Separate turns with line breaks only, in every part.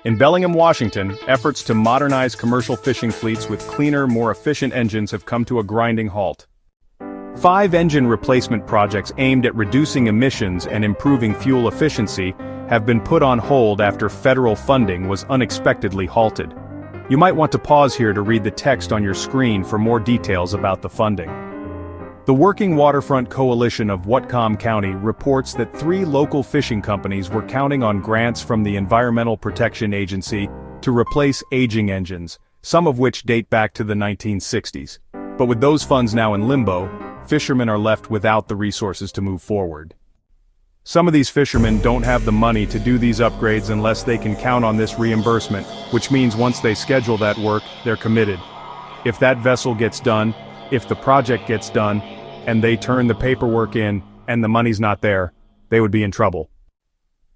In Bellingham, Washington, efforts to modernize commercial fishing fleets with cleaner, more efficient engines have come to a grinding halt. 5 engine replacement projects aimed at reducing emissions and improving fuel efficiency have been put on hold after federal funding was unexpectedly halted. You might want to pause here to read the text on your screen for more details about the funding. The Working Waterfront Coalition of Whatcom County reports that 3 local fishing companies were counting on grants from the Environmental Protection Agency to replace aging engines, some of which date back to the 1960s. But with those funds now in limbo, fishermen are left without the resources to move forward. Some of these fishermen don't have the money to do these upgrades unless they can count on this reimbursement, which means once they schedule that work, they're committed. If that vessel gets done, if the project gets done, and they turn the paperwork in, and the money's not there, they would be in trouble.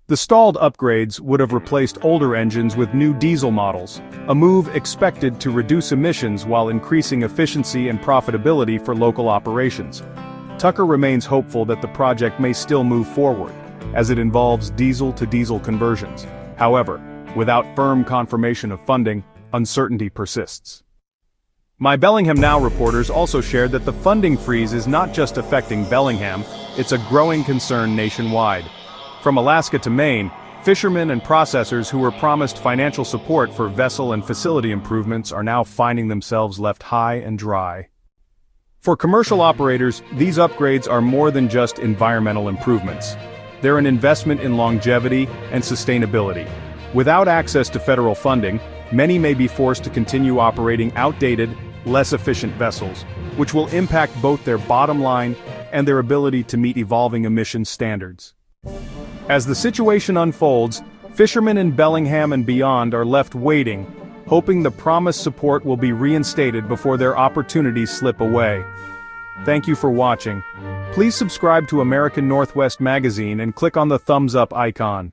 The stalled upgrades would have replaced older engines with new diesel models, a move expected to reduce emissions while increasing efficiency and profitability for local operations. Tucker remains hopeful that the project may still move forward, as it involves diesel-to-diesel conversions. However, without firm confirmation of funding, uncertainty persists. My Bellingham Now reporters also shared that the funding freeze is not just affecting Bellingham, it's a growing concern nationwide. From Alaska to Maine, fishermen and processors who were promised financial support for vessel and facility improvements are now finding themselves left high and dry. For commercial operators, these upgrades are more than just environmental improvements. They're an investment in longevity and sustainability. Without access to federal funding, many may be forced to continue operating outdated, less efficient vessels, which will impact both their bottom line and their ability to meet evolving emission standards. As the situation unfolds, fishermen in Bellingham and beyond are left waiting, hoping the promised support will be reinstated before their opportunities slip away. Thank you for watching. Please subscribe to American Northwest Magazine and click on the thumbs up icon.